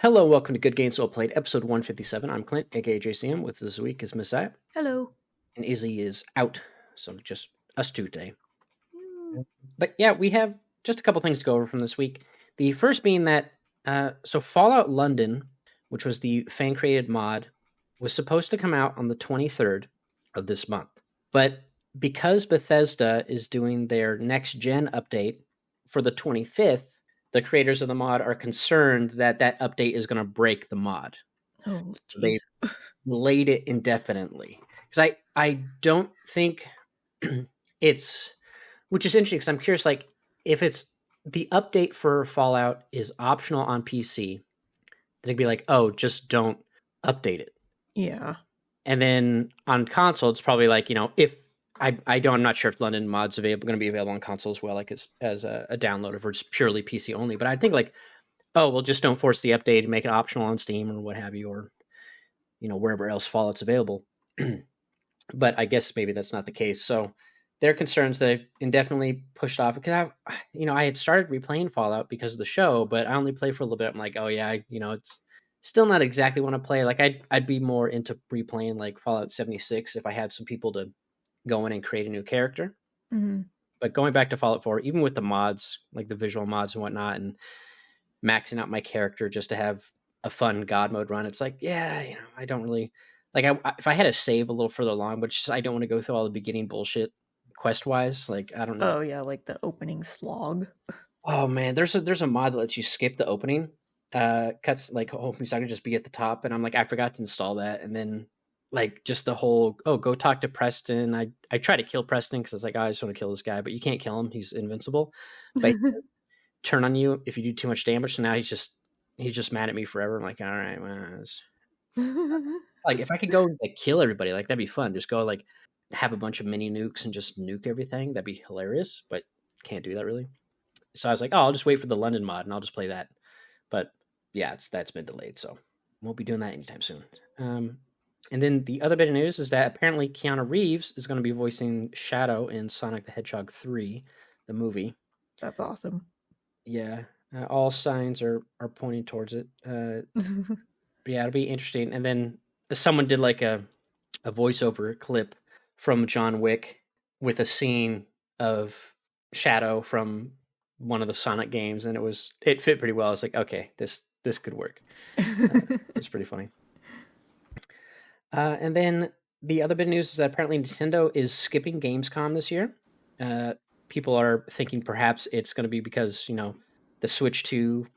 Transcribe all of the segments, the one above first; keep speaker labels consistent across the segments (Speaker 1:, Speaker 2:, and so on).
Speaker 1: Hello, welcome to Good Games Well Played, episode 157. I'm Clint, aka JCM. With us this week is Messiah.
Speaker 2: Hello.
Speaker 1: And Izzy is out, so just us two today. But yeah, we have just a couple things to go over from this week. The first being that, so Fallout London, which was the fan-created mod, was supposed to come out on the 23rd of this month. But because Bethesda is doing their next-gen update for the 25th, the creators of the mod are concerned that that update is going to break the mod.
Speaker 2: Oh,
Speaker 1: So they
Speaker 2: jeez.
Speaker 1: delayed it indefinitely. Because I don't think it's... Which is interesting, because I'm curious, like, if it's the update for Fallout is optional on PC, then it'd be like, oh, just don't update it.
Speaker 2: Yeah.
Speaker 1: And then on console, it's probably like, if I'm not sure if London mod's going to be available on console as well, like as a download, if it's purely PC only. But I think like, oh, well, just don't force the update and make it optional on Steam or what have you, or wherever else Fallout's available. But I guess maybe that's not the case. So their concerns they've indefinitely pushed off, because I had started replaying Fallout because of the show, but I only played for a little bit. I'm like, oh yeah, it's still not exactly want to play. Like I'd be more into replaying like Fallout 76 if I had some people to go in and create a new character.
Speaker 2: Mm-hmm.
Speaker 1: But going back to Fallout 4, even with the mods, like the visual mods and whatnot, and maxing out my character just to have a fun God mode run, it's like, yeah, I don't really like. If I had to save a little further along, but just I don't want to go through all the beginning bullshit quest wise. Like I don't know.
Speaker 2: Oh yeah, like the opening slog.
Speaker 1: Oh man, there's a mod that lets you skip the opening cuts, like opening so I can just be at the top, and I'm like, I forgot to install that, and then like just the whole go talk to Preston. I try to kill Preston because I was like, oh, I just want to kill this guy, but you can't kill him, he's invincible. But turn on you if you do too much damage. So now he's just mad at me forever. I'm like, all right, well, like if I could go like kill everybody, like that'd be fun. Just go like have a bunch of mini nukes and just nuke everything. That'd be hilarious, but can't do that really. So I was like, oh, I'll just wait for the London mod and I'll just play that. But yeah, that's been delayed, so won't be doing that anytime soon. And then the other bit of news is that apparently Keanu Reeves is going to be voicing Shadow in Sonic the Hedgehog 3, the movie.
Speaker 2: That's awesome.
Speaker 1: Yeah, all signs are pointing towards it. Yeah, it'll be interesting. And then someone did like a voiceover clip from John Wick with a scene of Shadow from one of the Sonic games, and it fit pretty well. I was like, okay, this could work. It's pretty funny. And then the other bit of news is that apparently Nintendo is skipping Gamescom this year. People are thinking perhaps it's going to be because the Switch 2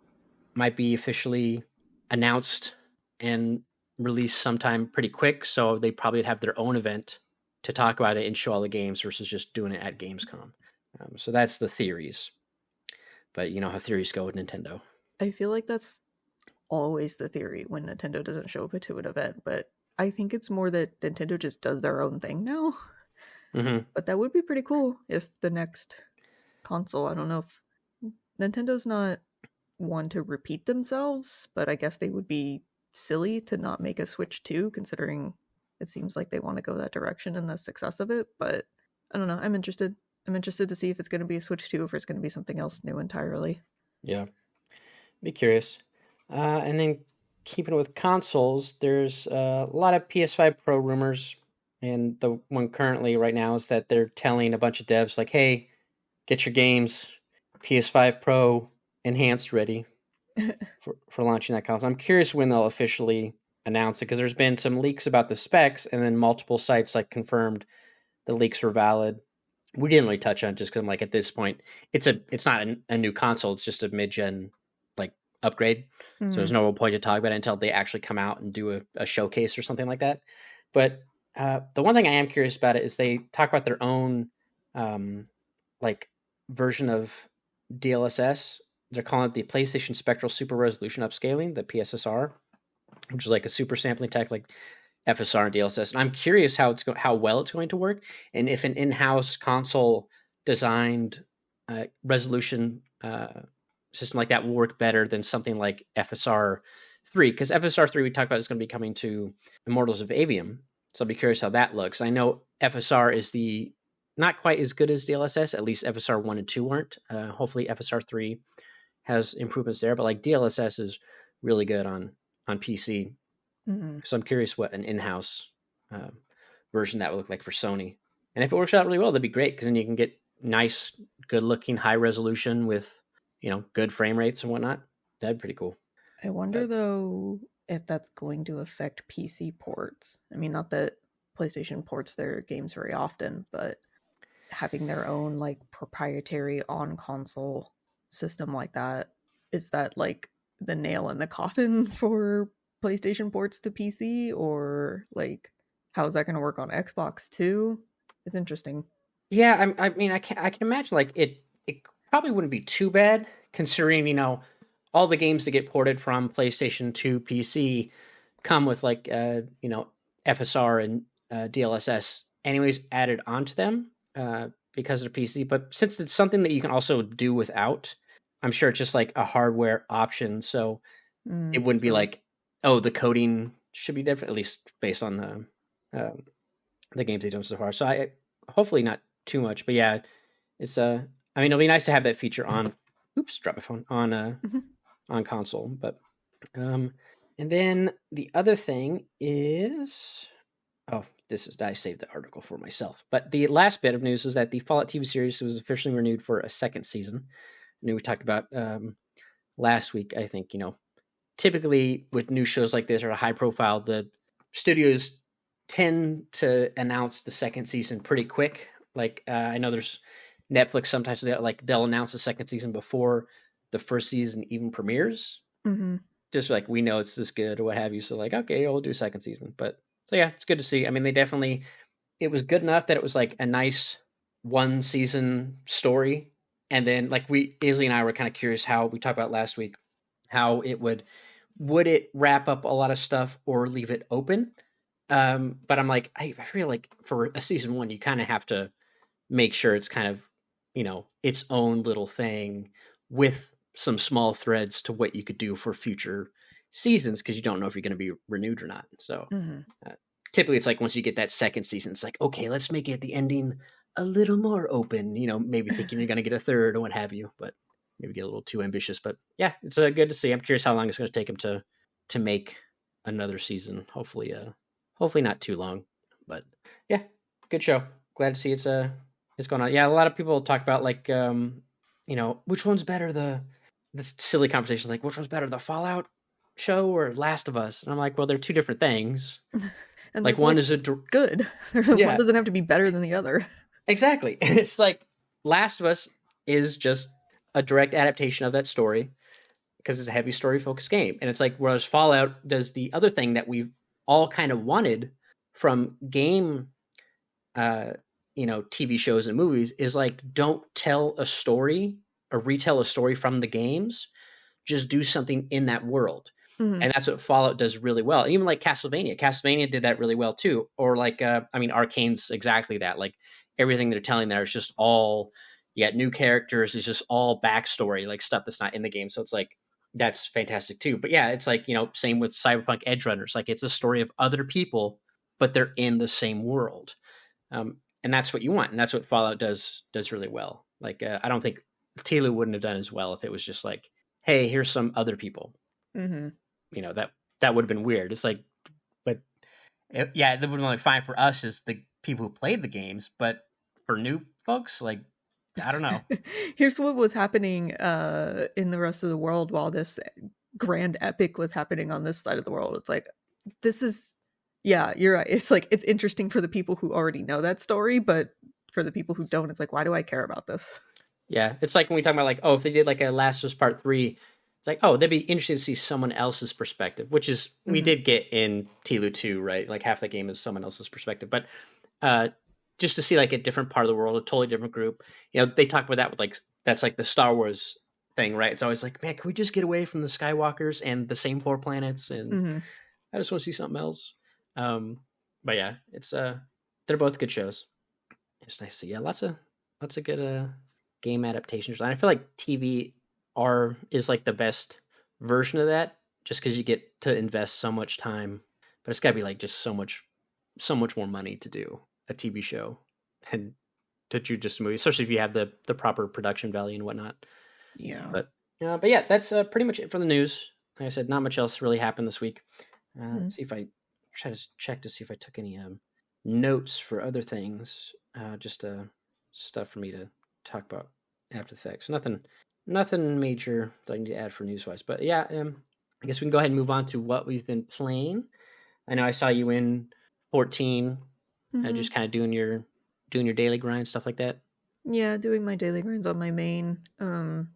Speaker 1: might be officially announced and released sometime pretty quick, so they probably have their own event to talk about it and show all the games versus just doing it at Gamescom. So that's the theories. But you know how theories go with Nintendo.
Speaker 2: I feel like that's always the theory when Nintendo doesn't show up to an event, but I think it's more that Nintendo just does their own thing now.
Speaker 1: Mm-hmm.
Speaker 2: But that would be pretty cool if the next console, I don't know if Nintendo's not one to repeat themselves, but I guess they would be silly to not make a Switch 2, considering it seems like they want to go that direction and the success of it. But I don't know. I'm interested to see if it's going to be a Switch 2 or if it's going to be something else new entirely.
Speaker 1: Yeah. Be curious. And then keeping with consoles, there's a lot of PS5 Pro rumors. And the one currently right now is that they're telling a bunch of devs like, hey, get your games PS5 Pro enhanced ready for launching that console. I'm curious when they'll officially announce it, because there's been some leaks about the specs, and then multiple sites like confirmed the leaks were valid. We didn't really touch on it just because I'm like, at this point, it's not a new console. It's just a mid-gen like upgrade. So there's no real point to talk about it until they actually come out and do a showcase or something like that. But the one thing I am curious about it is they talk about their own like version of DLSS. They're calling it the PlayStation Spectral Super Resolution Upscaling, the PSSR, which is like a super sampling tech like FSR and DLSS. And I'm curious how well it's going to work, and if an in-house console designed resolution system like that will work better than something like FSR 3, because FSR 3 we talked about is going to be coming to Immortals of Avium. So I'll be curious how that looks. I know FSR is not quite as good as DLSS. At least FSR 1 and 2 weren't. Hopefully FSR 3 has improvements there. But like DLSS is really good on PC.
Speaker 2: Mhm.
Speaker 1: So I'm curious what an in-house uh, version that would look like for Sony. And if it works out really well, that'd be great because then you can get nice, good-looking, high resolution with good frame rates and whatnot. That'd be pretty cool.
Speaker 2: I wonder
Speaker 1: But
Speaker 2: though if that's going to affect PC ports. I mean, not that PlayStation ports their games very often, but having their own like proprietary on console system like that, is that like the nail in the coffin for PlayStation ports to PC, or like how is that going to work on Xbox too? It's interesting.
Speaker 1: yeah, I can imagine like it probably wouldn't be too bad considering all the games that get ported from PlayStation to PC come with like FSR and DLSS anyways added onto them because they're PC. But since it's something that you can also do without, I'm sure it's just like a hardware option. So it wouldn't be
Speaker 2: True.
Speaker 1: like, oh, the coding should be different, at least based on the games they've done so far. So I hopefully not too much, but yeah, it's I mean, it'll be nice to have that feature on. Oops, drop my phone
Speaker 2: Mhm.
Speaker 1: on console. But um, and then the other thing is, oh, I saved the article for myself. But the last bit of news is that the Fallout TV series was officially renewed for a second season. I know we talked about last week. I think typically with new shows like this or a high profile, the studios tend to announce the second season pretty quick. Like I know there's Netflix sometimes they'll announce the second season before the first season even premieres.
Speaker 2: Mhm.
Speaker 1: Just like we know it's this good or what have you. So like okay, we'll do second season. But so yeah, it's good to see. I mean, it was good enough that it was like a nice one season story. And then like Aisley and I were kind of curious how we talked about last week, how it would it wrap up a lot of stuff or leave it open? But I'm like, I feel like for a season one, you kind of have to make sure it's kind of, its own little thing with some small threads to what you could do for future seasons because you don't know if you're going to be renewed or not. So
Speaker 2: Mhm.
Speaker 1: uh, typically it's like once you get that second season, it's like, okay, let's make it the ending a little more open, maybe thinking you're going to get a third or what have you, but maybe get a little too ambitious. But yeah, it's good to see. I'm curious how long it's going to take him to make another season. Hopefully not too long, but yeah, good show. Glad to see it's going on. Yeah, a lot of people talk about like which one's better, this silly conversation like which one's better, the Fallout show or Last of Us? And I'm like, well, they're two different things.
Speaker 2: And they're
Speaker 1: Like one
Speaker 2: both
Speaker 1: is
Speaker 2: good. One
Speaker 1: yeah,
Speaker 2: doesn't have to be better than the other.
Speaker 1: exactly. It's like Last of Us is just a direct adaptation of that story because it's a heavy story focused game. And it's like whereas Fallout does the other thing that we've all kind of wanted from game uh TV shows and movies is like don't tell a story or retell a story from the games, just do something in that world.
Speaker 2: Mhm.
Speaker 1: And that's what Fallout does really well. Even like Castlevania did that really well too. Or like Arcane's exactly that. Like everything they're telling there is just all you got new characters, it's just all backstory, like stuff that's not in the game. So it's like that's fantastic too. But yeah, it's like, same with Cyberpunk Edge Runners. Like it's a story of other people, but they're in the same world. And that's what you want, and that's what Fallout does really well. Like I don't think Tilo wouldn't have done as well if it was just like, hey, here's some other people.
Speaker 2: Mhm.
Speaker 1: That would have been weird. It's like, but yeah, that would have been like fine for us as the people who played the games, but for new folks, like I don't know.
Speaker 2: Here's what was happening in the rest of the world while this grand epic was happening on this side of the world. It's like this is yeah, you're right. It's like it's interesting for the people who already know that story, but for the people who don't, it's like why do I care about this?
Speaker 1: Yeah, it's like when we talk about like, oh, if they did like a Last of Us Part 3, it's like, oh, that'd be interesting to see someone else's perspective, which is we
Speaker 2: Mhm.
Speaker 1: did get in Tilu 2, right? Like half the game is someone else's perspective. But uh just to see like a different part of the world, a totally different group. They talk about that with like that's like the Star Wars thing, right? It's always like, man, can we just get away from the Skywalkers and the same four planets? And
Speaker 2: Mhm.
Speaker 1: I just want to see something else. But yeah, it's they're both good shows. It's nice to see. Yeah, lots of good game adaptations. And I feel like TV is like the best version of that, just because you get to invest so much time. But it's got to be like just so much more money to do a TV show than to do just a movie, especially if you have the proper production value and whatnot.
Speaker 2: Yeah.
Speaker 1: But yeah, that's pretty much it for the news. like I said, not much else really happened this week.
Speaker 2: Hmm.
Speaker 1: Let's see if I try to check to see if I took any notes for other things. Just stuff for me to talk about after the fact. So nothing major that I need to add for news wise. But yeah, I guess we can go ahead and move on to what we've been playing. I know I saw you in 14,
Speaker 2: Hmm.
Speaker 1: just kind of doing your daily grind, stuff like that.
Speaker 2: Yeah, doing my daily grinds on my main.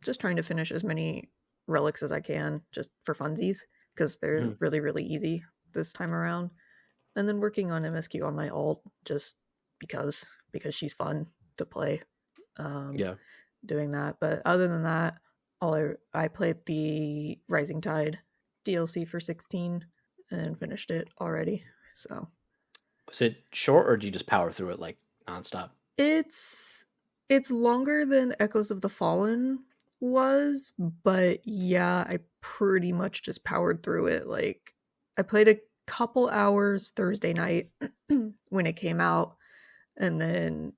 Speaker 2: Just trying to finish as many relics as I can, just for funsies, because they're
Speaker 1: Mhm.
Speaker 2: really, really easy this time around. And then working on MSQ on my alt, just because she's fun to play. Um,
Speaker 1: Yeah.
Speaker 2: Doing that, but other than that, I played the Rising Tide DLC for 16 and finished it already. So
Speaker 1: Was it short, or did you just power through it like nonstop?
Speaker 2: it's it's longer than Echoes of the Fallen was, but yeah, I pretty much just powered through it. Like I played a couple hours Thursday night when it came out, and then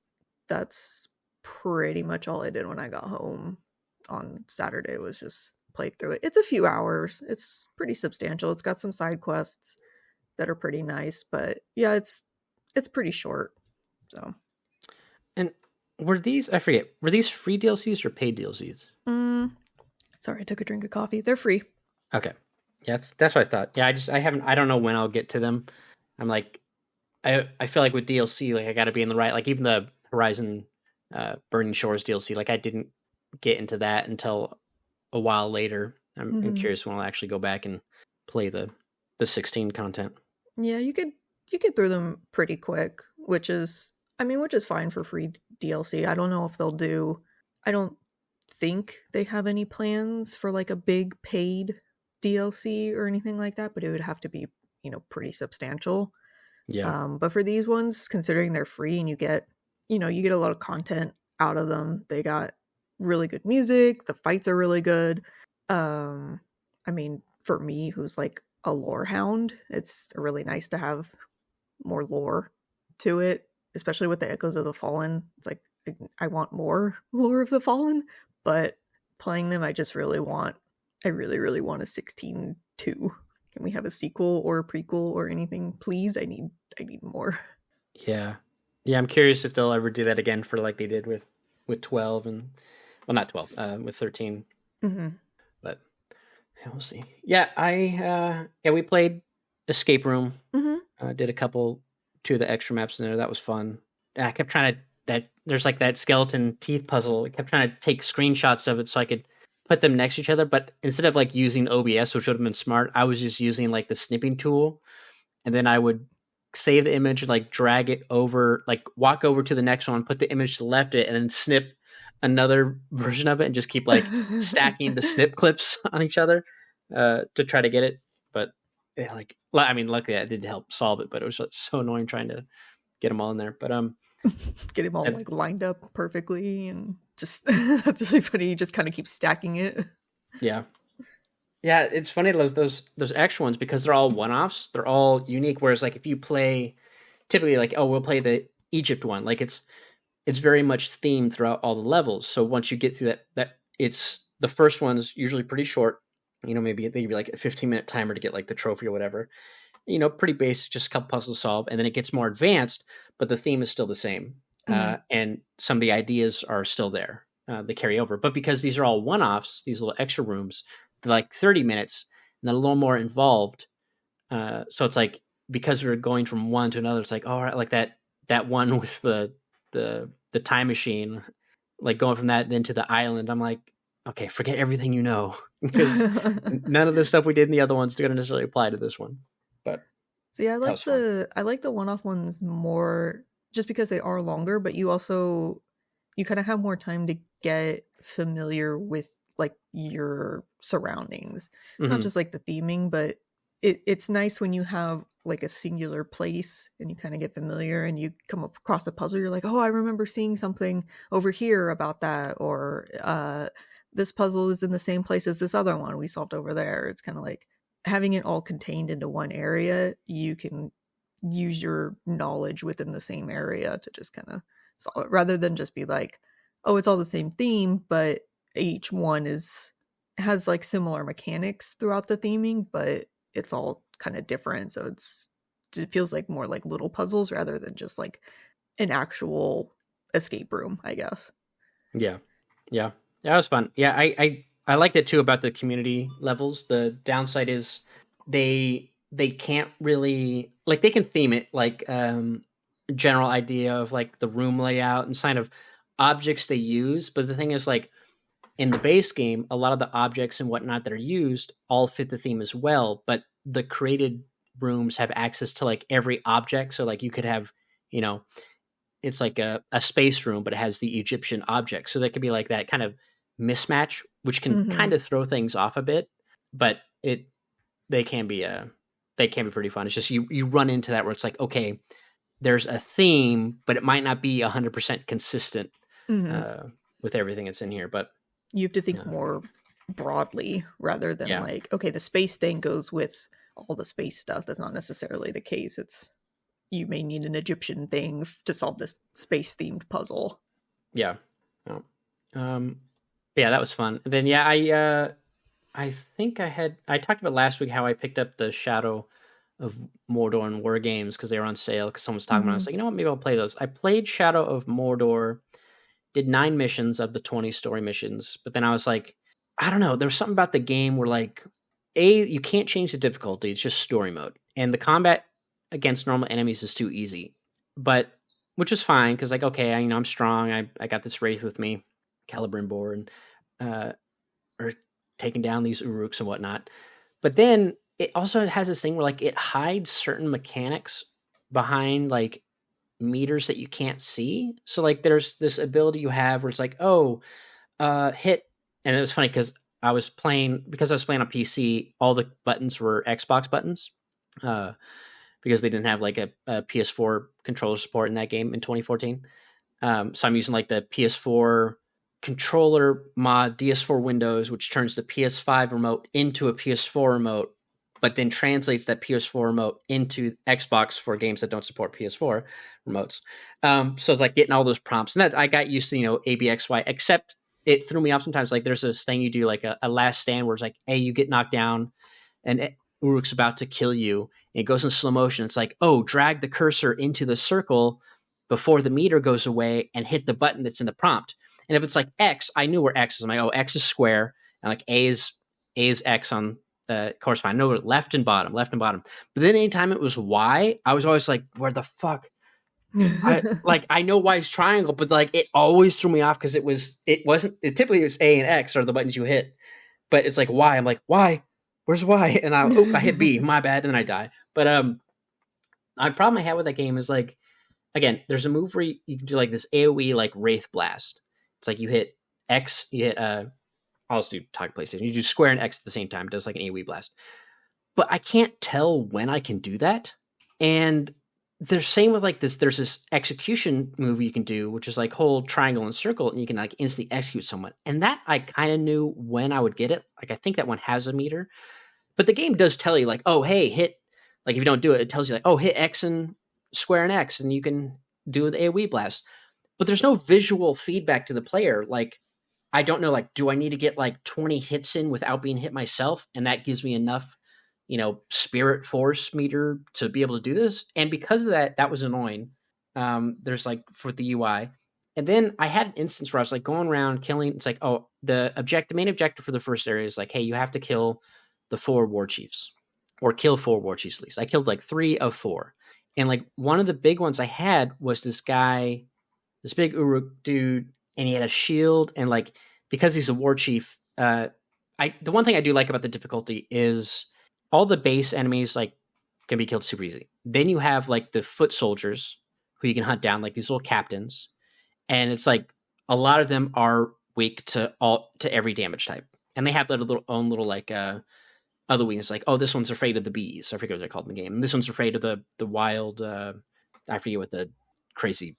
Speaker 2: that's pretty much all I did when I got home on Saturday was just played through it. It's a few hours. It's pretty substantial. It's got some side quests that are pretty nice, but yeah, it's pretty short. So
Speaker 1: And were these, I forget, were these free DLCs or paid DLCs?
Speaker 2: mm, sorry, I took a drink of coffee. They're free.
Speaker 1: Okay. Yeah, that's what I thought. Yeah, I don't know when I'll get to them. I'm like, I feel like with DLC, like I got to be in the right, like even the Horizon Burning Shores DLC, like I didn't get into that until a while later. I'm
Speaker 2: Hmm.
Speaker 1: curious when I'll actually go back and play the 16 content.
Speaker 2: Yeah, you get through them pretty quick, which is fine for free DLC. I don't know if they'll do. I don't think they have any plans for like a big paid DLC or anything like that, but it would have to be, pretty substantial.
Speaker 1: Yeah.
Speaker 2: But for these ones, considering they're free and you get a lot of content out of them, they got really good music. The fights are really good. Um, I mean, for me, who's like a lore hound, it's really nice to have more lore to it, especially with the Echoes of the Fallen. It's like I want more lore of the Fallen, but playing them, I really, really want a 16-2. Can we have a sequel or a prequel or anything, please? I need more.
Speaker 1: Yeah. Yeah, I'm curious if they'll ever do that again for like they did with 12 and well, not 12, with 13,
Speaker 2: Mm-hmm.
Speaker 1: but yeah, we'll see. Yeah, yeah, we played Escape Room.
Speaker 2: Mm-hmm.
Speaker 1: Did a couple, two of the extra maps in there. That was fun. I kept trying to that there's like that skeleton teeth puzzle. I kept trying to take screenshots of it so I could put them next to each other. But instead of like using OBS, which would have been smart, I was just using like the snipping tool, and then I would save the image and like drag it over, like walk over to the next one, put the image to the left it, and then snip another version of it, and just keep like stacking the snip clips on each other to try to get it. But yeah, like I mean, luckily that did help solve it, but it was so annoying trying to get them all in there. But
Speaker 2: Get him all
Speaker 1: that,
Speaker 2: like lined up perfectly and just that's really funny. You just kind of keep stacking it.
Speaker 1: yeah, yeah, it's funny those extra ones because they're all one offs. They're all unique. Whereas like if you play, typically like we'll play the Egypt one, like it's very much themed throughout all the levels. So once you get through that it's the first one's usually pretty short. Maybe they give you like a 15-minute timer to get like the trophy or whatever. Pretty basic, just a couple puzzles to solve, and then it gets more advanced, but the theme is still the same,
Speaker 2: Mm-hmm.
Speaker 1: and some of the ideas are still there. They carry over, but because these are all one-offs, these little extra rooms, they're like 30 minutes, and they're a little more involved. So it's like because we're going from one to another, it's like all right, like that one with the time machine, like going from that then to the island. I'm like, okay, forget everything you know because none of the stuff we did in the other ones is going to necessarily apply to this one. But
Speaker 2: See,
Speaker 1: that was fun.
Speaker 2: I like the one-off ones more just because they are longer, but you kind of have more time to get familiar with like your surroundings. Not
Speaker 1: Hmm.
Speaker 2: just like the theming, but it's nice when you have like a singular place and you kind of get familiar and you come across a puzzle, you're like, oh, I remember seeing something over here about that, or this puzzle is in the same place as this other one we solved over there. It's kind of like having it all contained into one area, you can use your knowledge within the same area to just kind of solve it rather than just be like, oh, it's all the same theme, but each one is has like similar mechanics throughout the theming, but it's all kind of different. So it feels like more like little puzzles rather than just like an actual escape room, I guess.
Speaker 1: Yeah, yeah, that was fun. Yeah, I liked it too about the community levels. The downside is they can't really like they can theme it like general idea of like the room layout and kind of objects they use, but the thing is like in the base game, a lot of the objects and whatnot that are used all fit the theme as well, but the created rooms have access to like every object. So like you could have, you know, it's like a space room, but it has the Egyptian object. So that could be like that kind of mismatch, which can
Speaker 2: Mm-hmm.
Speaker 1: kind of throw things off a bit, but they can be they can be pretty fun. It's just you run into that where it's like, okay, there's a theme, but it might not be 100% consistent
Speaker 2: Mm-hmm.
Speaker 1: uh, with everything that's in here. But
Speaker 2: You have to think
Speaker 1: uh,
Speaker 2: more broadly rather than
Speaker 1: yeah,
Speaker 2: like, okay, the space thing goes with all the space stuff. That's not necessarily the case. It's you may need an Egyptian thing to solve this space themed puzzle.
Speaker 1: yeah, no. um, yeah, that was fun. And then yeah, I think I talked about last week how I picked up the Shadow of Mordor and War Games because they were on sale because someone was talking about it. I
Speaker 2: Mm-hmm.
Speaker 1: was like, you know what, maybe I'll play those. I played Shadow of Mordor, did 9 missions of the 20 story missions, but then I was like, I don't know, there was something about the game where like you can't change the difficulty, it's just story mode. And the combat against normal enemies is too easy. But which is fine because like okay, I'm strong. I got this wraith with me, Celebrimbor, and uh or taking down these Uruks and whatnot. But then it also has this thing where like it hides certain mechanics behind like meters that you can't see. So like there's this ability you have where it's like, oh, hit, and it was funny because I was playing on PC, all the buttons were Xbox buttons. Uh because they didn't have like a PS4 controller support in that game in 2014. So I'm using like the PS4 controller mod DS4 Windows, which turns the PS5 remote into a PS4 remote, but then translates that PS4 remote into Xbox for games that don't support PS4 remotes. So it's like getting all those prompts, and that I got used to, ABXY. Except it threw me off sometimes. Like there's this thing you do, like a last stand, where it's like, hey, you get knocked down, and Uruk's about to kill you. And it goes in slow motion. It's like, oh, drag the cursor into the circle before the meter goes away and hit the button that's in the prompt. And if it's like X, I knew where X is. I'm like, oh, X is square, and like A is X on the corresponding. I know left and bottom, left and bottom. But then anytime it was Y, I was always like, where the fuck? I know Y is triangle, but like it always threw me off because it typically was A and X are the buttons you hit, but it's like Y. I'm like, why? Where's Y? And I hit B. My bad, and then I die. But my problem I had with that game is like, again, there's a move where you can do like this AOE like Wraith Blast. It's like you hit X, you hit I'll just do talk PlayStation. You do square and X at the same time. It does like an AOE blast. But I can't tell when I can do that. And there's same with like this. There's this execution move you can do, which is like hold triangle and circle, and you can like instantly execute someone. And that I kind of knew when I would get it. Like I think that one has a meter, but the game does tell you like, oh hey, hit. Like if you don't do it, it tells you like, oh hit X and square and X, and you can do the AOE blast. But there's no visual feedback to the player. Like I don't know, like, do I need to get like 20 hits in without being hit myself? And that gives me enough, spirit force meter to be able to do this. And because of that, that was annoying. There's like for the UI. And then I had an instance where I was like going around killing. It's like, oh, the main objective for the first area is like, hey, you have to kill the 4 war chiefs or kill 4 war chiefs at least. I killed like 3 of 4. And like one of the big ones I had was this guy, this big Uruk dude, and he had a shield, and like because he's a war chief, the one thing I do like about the difficulty is all the base enemies like can be killed super easy. Then you have like the foot soldiers who you can hunt down, like these little captains, and it's like a lot of them are weak to every damage type, and they have their own little like other weakness, like oh this one's afraid of the bees. I forget what they're called in the game. And this one's afraid of the wild. I forget what the crazy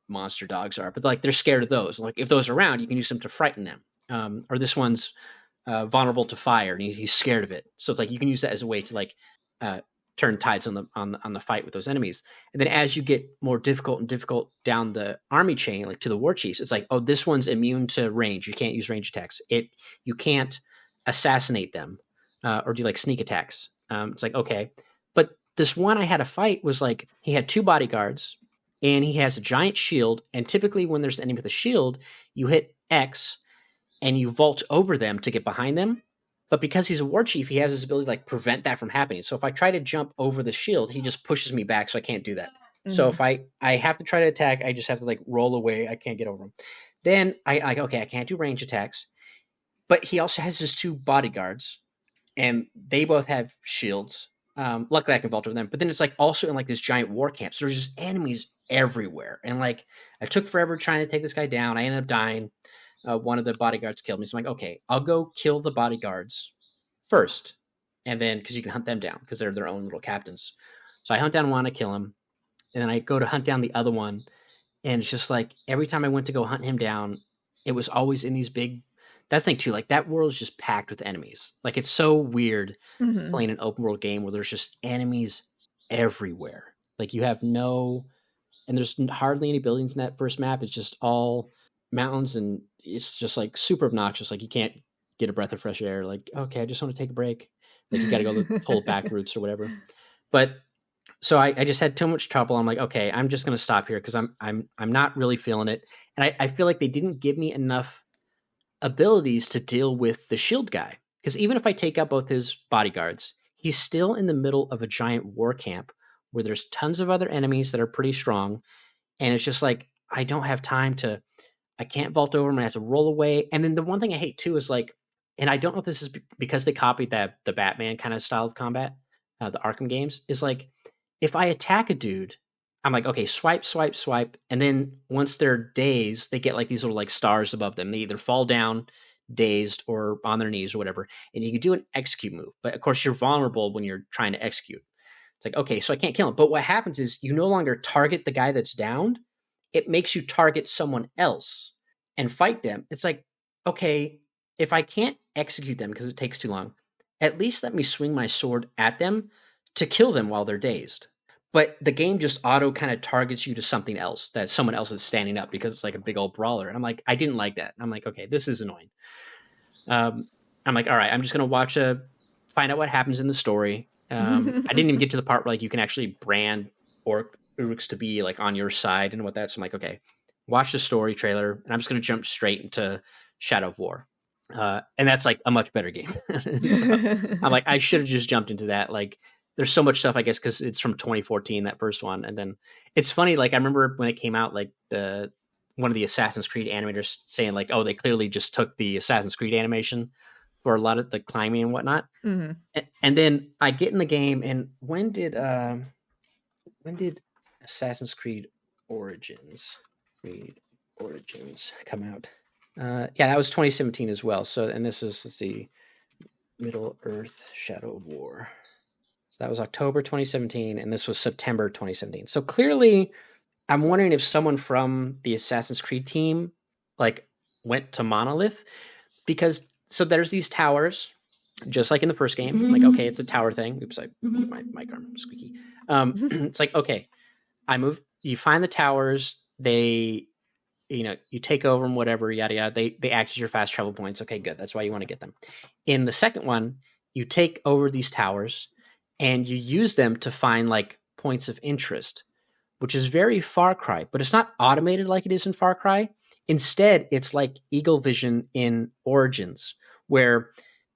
Speaker 1: monster dogs are, but like they're scared of those. Like if those are around, you can use them to frighten them. Or this one's vulnerable to fire, and he's scared of it. So it's like you can use that as a way to like turn tides on the fight with those enemies. And then as you get more difficult and difficult down the army chain, like to the war chiefs, it's like oh this one's immune to range. You can't use range attacks. You can't assassinate them or do like sneak attacks. It's like, okay. But this one I had to fight was like, he had 2 bodyguards and he has a giant shield. And typically when there's an enemy with a shield, you hit X and you vault over them to get behind them. But because he's a war chief, he has this ability to like prevent that from happening. So if I try to jump over the shield, he just pushes me back, so I can't do that. So if I have to try to attack, I just have to like roll away. I can't get over him. Then I okay, I can't do range attacks. But he also has his 2 bodyguards, and they both have shields. Luckily, I can vault over them. But then it's like also in like this giant war camp. So there's just enemies everywhere, and like I took forever trying to take this guy down. I ended up dying. One of the bodyguards killed me. So I'm like, okay, I'll go kill the bodyguards first. And then, because you can hunt them down, because they're their own little captains. So I hunt down one, I kill him. And then I go to hunt down the other one. And it's just like, every time I went to go hunt him down, it was always in these big... That's the thing, too. Like, that world is just packed with enemies. Like, it's so weird playing an open world game where there's just enemies everywhere. Like, you have no... And there's hardly any buildings in that first map. It's just all mountains, and it's just like super obnoxious. Like you can't get a breath of fresh air. Like, okay, I just want to take a break. Like you got to go the whole back routes or whatever. But so I just had too much trouble. I'm like, okay, I'm just going to stop here because I'm not really feeling it. And I feel like they didn't give me enough abilities to deal with the shield guy. Because even if I take out both his bodyguards, he's still in the middle of a giant war camp where there's tons of other enemies that are pretty strong. And it's just like, I don't have time to... I can't vault over him. I have to roll away. And then the one thing I hate too is like, and I don't know if this is because they copied the Batman kind of style of combat, the Arkham games, is like, if I attack a dude, I'm like, okay, swipe, swipe, swipe. And then once they're dazed, they get like these little like stars above them. They either fall down dazed or on their knees or whatever. And you can do an execute move. But of course, you're vulnerable when you're trying to execute. It's like, okay, so I can't kill him. But what happens is you no longer target the guy that's downed. It makes you target someone else and fight them. It's like, okay, if I can't execute them because it takes too long, at least let me swing my sword at them to kill them while they're dazed. But the game just auto kind of targets you to something else, that someone else is standing up because it's like a big old brawler. And I'm like, I didn't like that. I'm like, okay, this is annoying. I'm like, all right, I'm just going to find out what happens in the story. I didn't even get to the part where like you can actually brand Uruks to be like on your side and what that's. I'm like, okay, watch the story trailer, and I'm just going to jump straight into Shadow of War. And that's like a much better game. So I'm like, I should have just jumped into that. Like, there's so much stuff, I guess, because it's from 2014, that first one. And then it's funny, like, I remember when it came out, like, one of the Assassin's Creed animators saying, like, oh, they clearly just took the Assassin's Creed animation for a lot of the climbing and whatnot. And then I get in the game, and when did Assassin's Creed Origins come out? Yeah, that was 2017 as well. So, and this is, let's see, Middle-Earth Shadow of War. So that was October 2017, and this was September 2017. So clearly, I'm wondering if someone from the Assassin's Creed team like went to Monolith, because so there's these towers, just like in the first game. Like, okay, it's a tower thing. Oops, I moved my mic arm squeaky. It's like, okay, you find the towers, they, you take over them, whatever, yada yada. They act as your fast travel points. Okay, good. That's why you want to get them. In the second one, you take over these towers and you use them to find like points of interest, which is very Far Cry, but it's not automated like it is in Far Cry. Instead, it's like Eagle Vision in Origins, where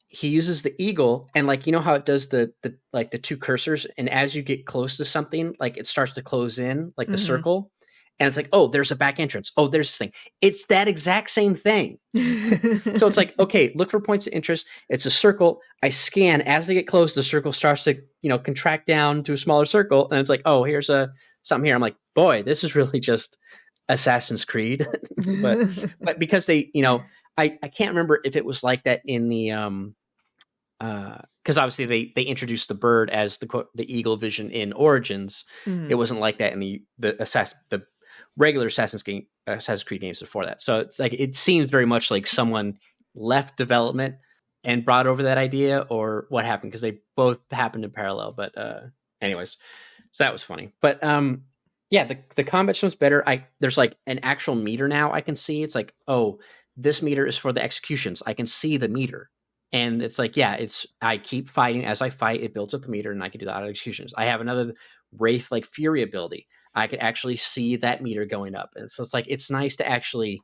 Speaker 1: he uses the eagle, and like, how it does the like the 2 cursors, and as you get close to something, like it starts to close in, like the circle, and it's like, oh, there's a back entrance. Oh, there's this thing. It's that exact same thing. So it's like, okay, look for points of interest. It's a circle. I scan. As they get close, the circle starts to, contract down to a smaller circle, and it's like, oh, here's something here. I'm like, boy, this is really just Assassin's Creed. but because they, I can't remember if it was like that in the because obviously they introduced the bird as the Eagle Vision in Origins. It wasn't like that in the regular Assassin's Creed games before that. So it's like, it seems very much like someone left development and brought over that idea, or what happened, because they both happened in parallel. But anyways, so that was funny. But yeah, the combat system's better. There's like an actual meter now I can see. It's like, oh, this meter is for the executions. I can see the meter. And it's like, yeah, I keep fighting. As I fight, it builds up the meter, and I can do the auto executions. I have another Wraith like Fury ability. I could actually see that meter going up. And so it's like, it's nice to actually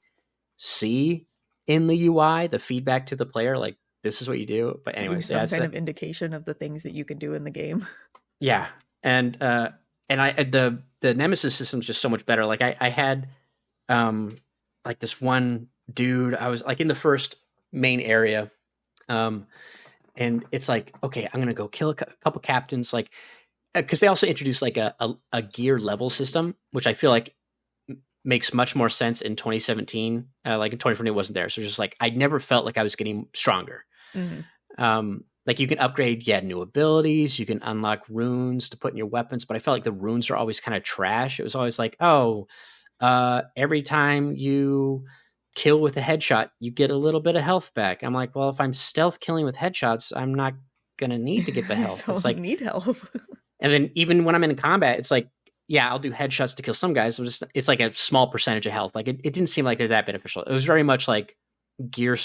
Speaker 1: see in the UI the feedback to the player, like, this is what you do. But
Speaker 2: Having
Speaker 1: anyways, yeah,
Speaker 2: some kind of indication of the things that you can do in the game.
Speaker 1: yeah. And I the Nemesis system is just so much better. Like I had like this one dude, I was like in the first main area. And it's like, okay, I'm gonna go kill a couple captains, like, because they also introduced like a gear level system, which I feel like makes much more sense in 2017. Like in 2020, it wasn't there, so just like I never felt like I was getting stronger. Like you can upgrade, new abilities, you can unlock runes to put in your weapons, but I felt like the runes are always kind of trash. It was always like, oh, every time you kill with a headshot, you get a little bit of health back. I'm like, well, if I'm stealth killing with headshots, I'm not gonna need to get the health.
Speaker 2: Don't
Speaker 1: It's like,
Speaker 2: need health.
Speaker 1: and then even when I'm in combat, it's like, yeah, I'll do headshots to kill some guys. It's like a small percentage of health. Like it didn't seem like they're that beneficial. It was very much like gear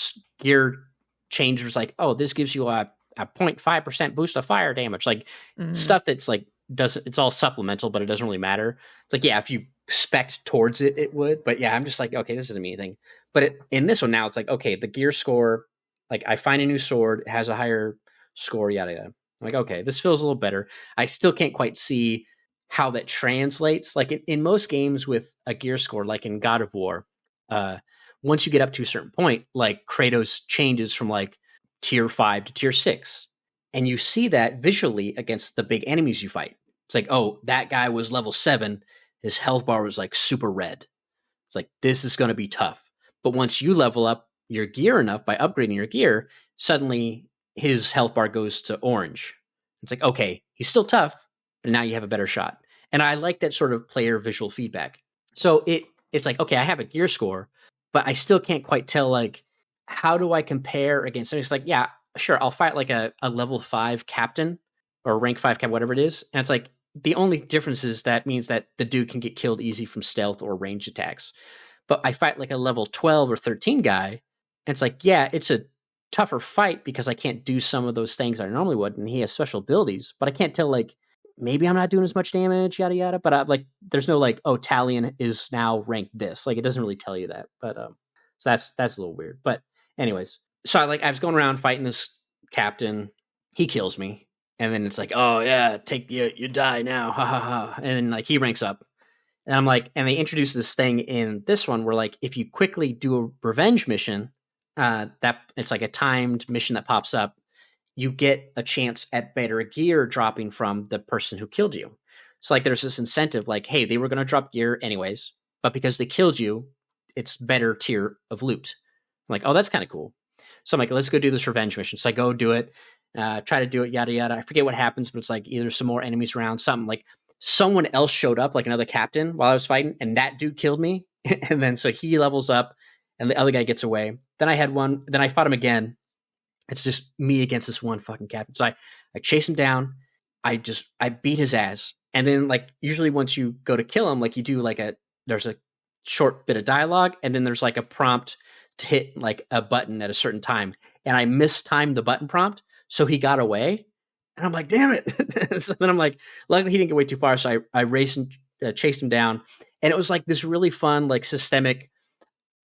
Speaker 1: changers. Like, oh, this gives you a 0.5% boost of fire damage. Like stuff that's like it's all supplemental, but it doesn't really matter. It's like, yeah, if you spec towards it, it would. But yeah, I'm just like, okay, this isn't me anything. But in this one now, it's like, okay, the gear score, like I find a new sword, it has a higher score, yada yada. I'm like, okay, this feels a little better. I still can't quite see how that translates. Like in most games with a gear score, like in God of War, once you get up to a certain point, like Kratos changes from like tier 5 to tier 6. And you see that visually against the big enemies you fight. It's like, oh, that guy was level 7. His health bar was like super red. It's like, this is going to be tough. But once you level up your gear enough by upgrading your gear, suddenly his health bar goes to orange. It's like, okay, he's still tough, but now you have a better shot. And I like that sort of player visual feedback. So it's like, okay, I have a gear score, but I still can't quite tell, like, how do I compare against? So it's like, yeah, sure, I'll fight like a level 5 captain or rank 5 captain, whatever it is. And it's like, the only difference is that means that the dude can get killed easy from stealth or range attacks. But I fight like a level 12 or 13 guy, and it's like, yeah, it's a tougher fight because I can't do some of those things I normally would, and he has special abilities, but I can't tell, like, maybe I'm not doing as much damage, yada yada. But like, there's no like, oh, Talion is now ranked this. Like, it doesn't really tell you that. But so that's a little weird. But anyways, so I was going around fighting this captain. He kills me, and then it's like, oh yeah, take you die now, ha ha ha. And then like he ranks up, and I'm like, and they introduced this thing in this one where like if you quickly do a revenge mission, that it's like a timed mission that pops up, you get a chance at better gear dropping from the person who killed you. So like there's this incentive, like, hey, they were going to drop gear anyways, but because they killed you, it's better tier of loot. I'm like, oh, that's kind of cool. So I'm like, let's go do this revenge mission. So I go do it, try to do it, yada yada. I forget what happens, but it's like either some more enemies around, something like someone else showed up, like another captain while I was fighting, and that dude killed me. And then so he levels up, and the other guy gets away. Then I fought him again. It's just me against this one fucking captain. So I chase him down. I beat his ass. And then like usually once you go to kill him, like you do like there's a short bit of dialogue, and then there's like a prompt to hit like a button at a certain time. And I mistimed the button prompt, so he got away. And I'm like, damn it. So then I'm like, luckily he didn't get way too far. So I raced and chased him down. And it was like this really fun, like systemic.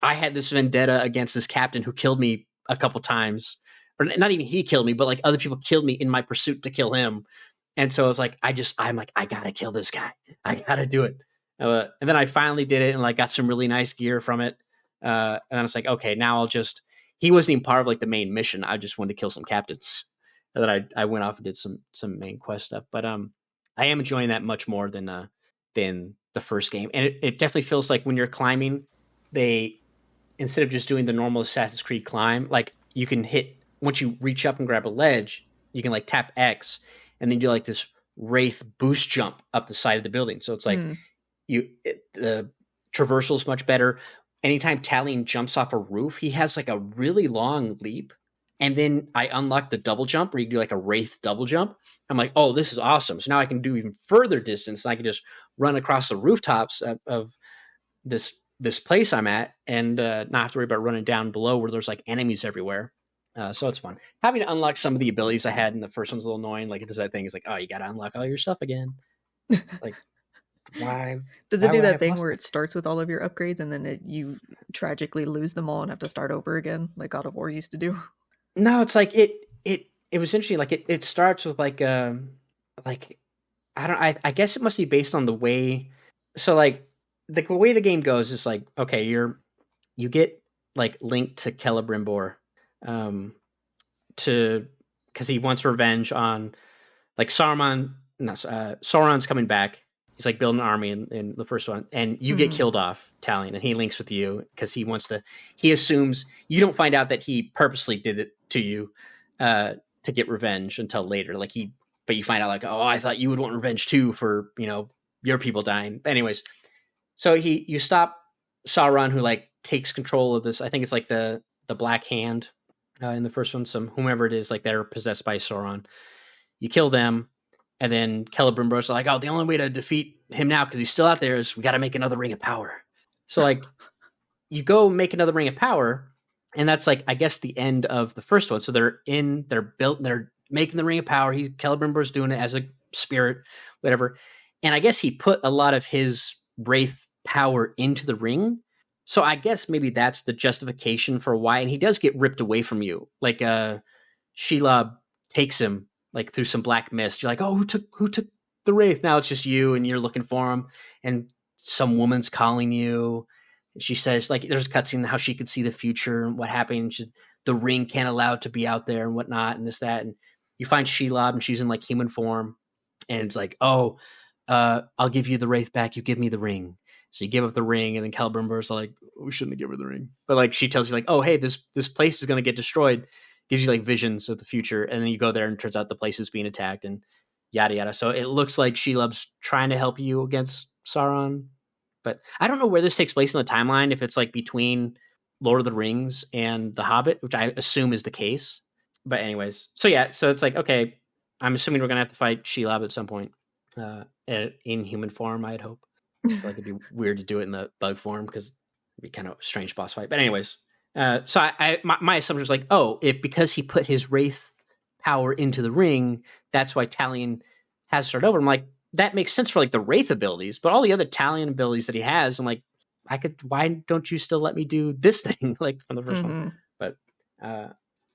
Speaker 1: I had this vendetta against this captain who killed me a couple times. Or not even he killed me, but like other people killed me in my pursuit to kill him. And so I was like, I'm like, I gotta kill this guy. I gotta do it. And then I finally did it and like got some really nice gear from it. And I was like, okay, now he wasn't even part of like the main mission. I just wanted to kill some captains. And then I went off and did some main quest stuff. But I am enjoying that much more than the first game. And it definitely feels like when you're climbing, they, instead of just doing the normal Assassin's Creed climb, like you can hit, once you reach up and grab a ledge, you can like tap X and then do like this wraith boost jump up the side of the building. So it's like the traversal is much better. Anytime Talion jumps off a roof, he has like a really long leap. And then I unlock the double jump where you do like a wraith double jump. I'm like, oh, this is awesome. So now I can do even further distance, and I can just run across the rooftops of this place I'm at and not have to worry about running down below where there's like enemies everywhere. So it's fun. Having to unlock some of the abilities I had in the first one's a little annoying. Like it does that thing. It's like, oh, you got to unlock all your stuff again. Like, why?
Speaker 2: Does it
Speaker 1: Why
Speaker 2: do
Speaker 1: would I
Speaker 2: that
Speaker 1: have
Speaker 2: thing
Speaker 1: lost
Speaker 2: where
Speaker 1: them?
Speaker 2: it starts with all of your upgrades and then you tragically lose them all and have to start over again, like God of War used to do?
Speaker 1: No, it's like it was interesting. Like it starts with like I don't I guess it must be based on the way. So like the way the game goes is like, okay, you get like linked to Celebrimbor, um, to because he wants revenge on like Saruman. No, Sauron's coming back. He's like building an army in the first one, and you get
Speaker 2: Mm-hmm.
Speaker 1: killed off, Talion, and he links with you because he wants to. He assumes you don't find out that he purposely did it to you, to get revenge until later. But you find out like, oh, I thought you would want revenge too for your people dying. But anyways, so you stop Sauron, who like takes control of this. I think it's like the Black Hand, in the first one. Some whomever it is, like they're possessed by Sauron. You kill them, and then Celebrimbor's like, oh, the only way to defeat him now because he's still out there is we got to make another ring of power. So like you go make another ring of power, and that's like I guess the end of the first one. So they're making the ring of power. Celebrimbor's doing it as a spirit, whatever. And I guess he put a lot of his wraith power into the ring. So I guess maybe that's the justification for why. And he does get ripped away from you. Like Shelob takes him like through some black mist. You're like, oh, who took the wraith? Now it's just you, and you're looking for him, and some woman's calling you. She says like there's a cutscene how she could see the future and what happened. The ring can't allow it to be out there and whatnot and this that. And you find Shelob and she's in like human form, and it's like, oh, I'll give you the wraith back. You give me the ring. So you give up the ring, and then Celebrimbor's like, we shouldn't have given her the ring. But like she tells you like, oh, hey, this place is going to get destroyed. Gives you like visions of the future, and then you go there and it turns out the place is being attacked and yada yada. So it looks like Shelob's trying to help you against Sauron, but I don't know where this takes place in the timeline. If it's like between Lord of the Rings and The Hobbit, which I assume is the case. But anyways, so yeah, so it's like okay, I'm assuming we're gonna have to fight Shelob at some point, in human form. I'd hope. I feel like it'd be weird to do it in the bug form because it'd be kind of a strange boss fight. But anyways, so my assumption was like, oh, if because he put his wraith power into the ring, that's why Talion has to start over. I'm like, that makes sense for like the wraith abilities, but all the other Talion abilities that he has, I'm like, why don't you still let me do this thing like from the 1st one? But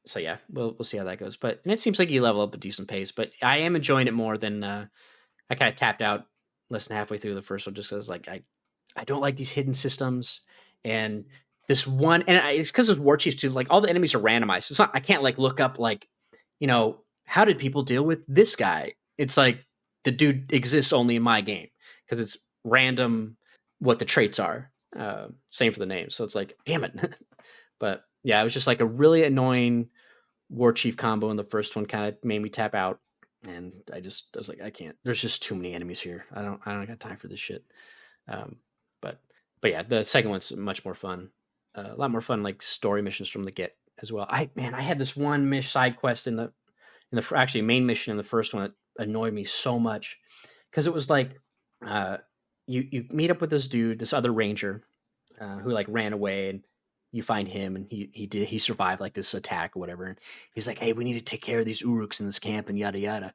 Speaker 1: so yeah, we'll see how that goes. But and it seems like you level up a decent pace, but I am enjoying it more than I kind of tapped out less than halfway through the first one just because like I don't like these hidden systems and this one, and it's because it's War Chief too. Like all the enemies are randomized. It's not. I can't like look up like, how did people deal with this guy? It's like the dude exists only in my game because it's random what the traits are. Same for the name. So it's like, damn it. But yeah, it was just like a really annoying War Chief combo in the first one. Kind of made me tap out, and I was like, I can't. There's just too many enemies here. I don't got time for this shit. But yeah, the second one's much more fun. A lot more fun, like story missions from the get as well. I had this one side quest in the actually main mission in the first one that annoyed me so much because it was like you meet up with this dude, this other ranger, who like ran away, and you find him, and he survived like this attack or whatever, and he's like, hey, we need to take care of these Uruks in this camp and yada yada,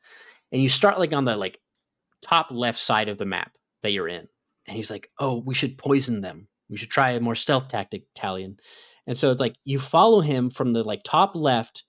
Speaker 1: and you start like on the like top left side of the map that you're in, and he's like, oh, we should poison them. We should try a more stealth tactic, Talion. And so it's like you follow him from the like top left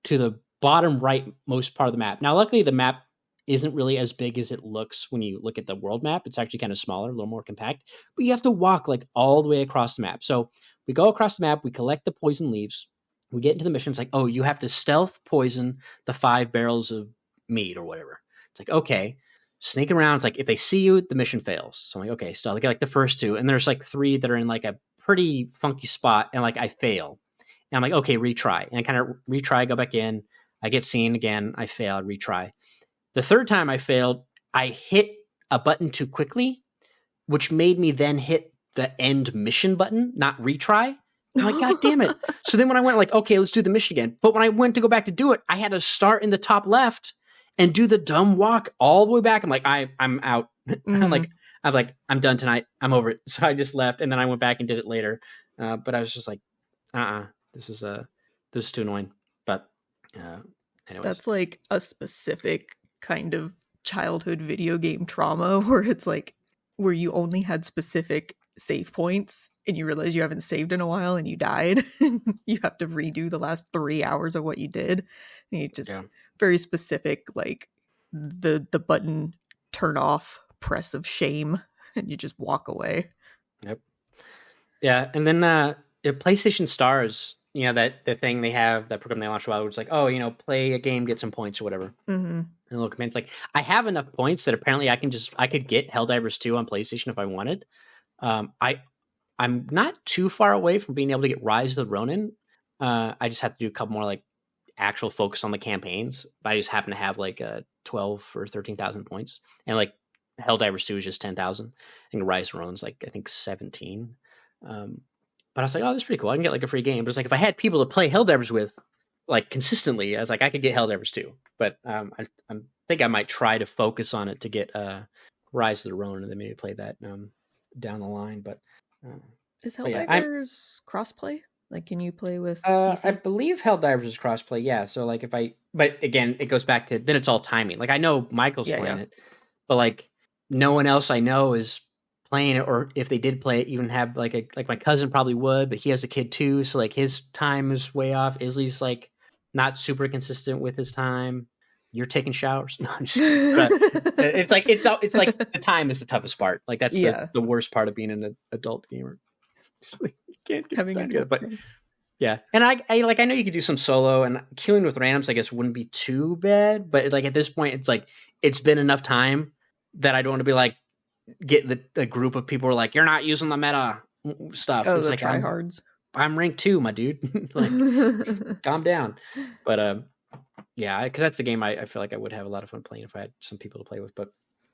Speaker 1: to the bottom right most part of the map. Now, luckily, the map isn't really as big as it looks when you look at the world map. It's actually kind of smaller, a little more compact. But you have to walk like all the way across the map. So we go across the map, we collect the poison leaves, we get into the mission. It's like, oh, you have to stealth poison the 5 barrels of meat or whatever. It's like, okay. Sneak around. It's like if they see you, the mission fails. So I'm like, okay, so I get like the first 2, and there's like 3 that are in like a pretty funky spot, and like I fail. And I'm like, okay, retry. And I kind of retry, go back in. I get seen again. I fail, I retry. The third time I failed, I hit a button too quickly, which made me then hit the end mission button, not retry. I'm like, God damn it. So then when I went like, okay, let's do the mission again. But when I went to go back to do it, I had to start in the top left and do the dumb walk all the way back. I'm like, I'm out. I'm done tonight. I'm over it. So I just left, and then I went back and did it later. But I was just like, this is too annoying. But anyways,
Speaker 2: That's like a specific kind of childhood video game trauma where it's like where you only had specific save points and you realize you haven't saved in a while and you died. You have to redo the last 3 hours of what you did. And you just very specific, like the button turn off press of shame, and you just walk away.
Speaker 1: Yep. Yeah, and then PlayStation Stars, that the thing they have, that program they launched a while, it's like, play a game, get some points or whatever.
Speaker 2: Mm-hmm.
Speaker 1: And look, man, it's like I have enough points that apparently I could get Helldivers 2 on PlayStation if I wanted. I'm not too far away from being able to get Rise of the Ronin. I just have to do a couple more like actual focus on the campaigns. But I just happen to have like 12 or 13,000 points, and like Helldivers 2 is just 10,000. I think Rise of the Ronin's like I think 17. But I was like, oh, that's pretty cool. I can get like a free game. But it's like if I had people to play Helldivers with, like consistently, I was like, I could get Helldivers 2. But I think I might try to focus on it to get Rise of the Ronin, and then maybe play that down the line. But
Speaker 2: is Helldivers crossplay? Like, can you play with PC?
Speaker 1: I believe Helldivers is crossplay. Yeah. So like but again, it goes back to then it's all timing. Like I know Michael's playing it, but like no one else I know is playing it, or if they did play it, even have like my cousin probably would, but he has a kid too, so like his time is way off. Isley's like not super consistent with his time. You're taking showers. No, I'm just kidding. But it's like the time is the toughest part. Like that's the worst part of being an adult gamer. Like, you can't get having together. But yeah, and I know you could do some solo, and queuing with randoms I guess wouldn't be too bad. But like at this point, it's like it's been enough time that I don't want to be like get the group of people who are like, you're not using the meta stuff.
Speaker 2: Oh,
Speaker 1: it's
Speaker 2: the
Speaker 1: like
Speaker 2: tryhards.
Speaker 1: I'm ranked 2, my dude. Like, calm down. But yeah, because that's the game I feel like I would have a lot of fun playing if I had some people to play with. But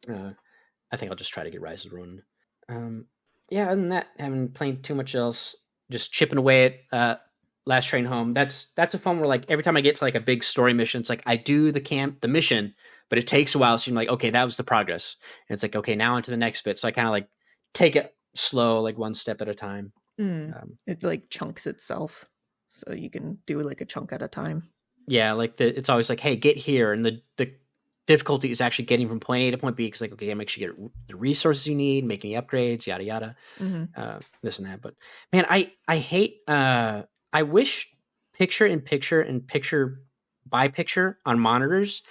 Speaker 1: I think I'll just try to get Rise of the Ronin. Yeah, other than that, haven't played too much else. Just chipping away at Last Train Home. That's a fun where like every time I get to like a big story mission, it's like I do the mission, but it takes a while. So you're like, okay, that was the progress. And it's like, okay, now on to the next bit. So I kind of like take it slow, like one step at a time.
Speaker 2: It like chunks itself, so you can do like a chunk at a time.
Speaker 1: Yeah, like it's always like, hey, get here, and the difficulty is actually getting from point A to point B, because like, okay, make sure you get the resources you need, make any upgrades, yada yada, this and that. But man, I hate. I wish picture in picture and picture by picture on monitors.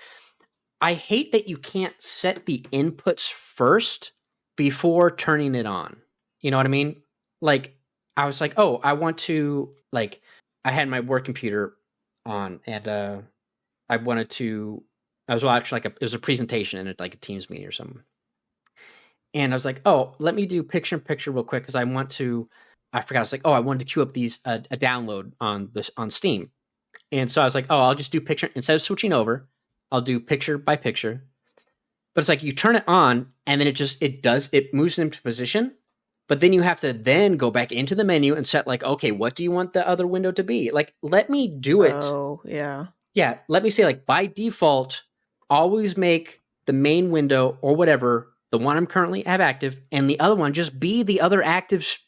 Speaker 1: I hate that you can't set the inputs first before turning it on. You know what I mean? Like I was like, oh, I want to like. I had my work computer on, and I wanted to. I was watching it was a presentation in like a Teams meeting or something, and I was like, oh, let me do picture in picture real quick because I want to. I forgot. I was like, oh, I wanted to queue up these a download on Steam, and so I was like, oh, I'll just do picture instead of switching over. I'll do picture by picture, but it's like you turn it on and then it moves them to position. But then you have to then go back into the menu and set like, okay, what do you want the other window to be? Like, let me do it.
Speaker 2: Oh, yeah.
Speaker 1: Yeah, let me say like by default, always make the main window or whatever, the one I'm currently have active, and the other one just be the other active,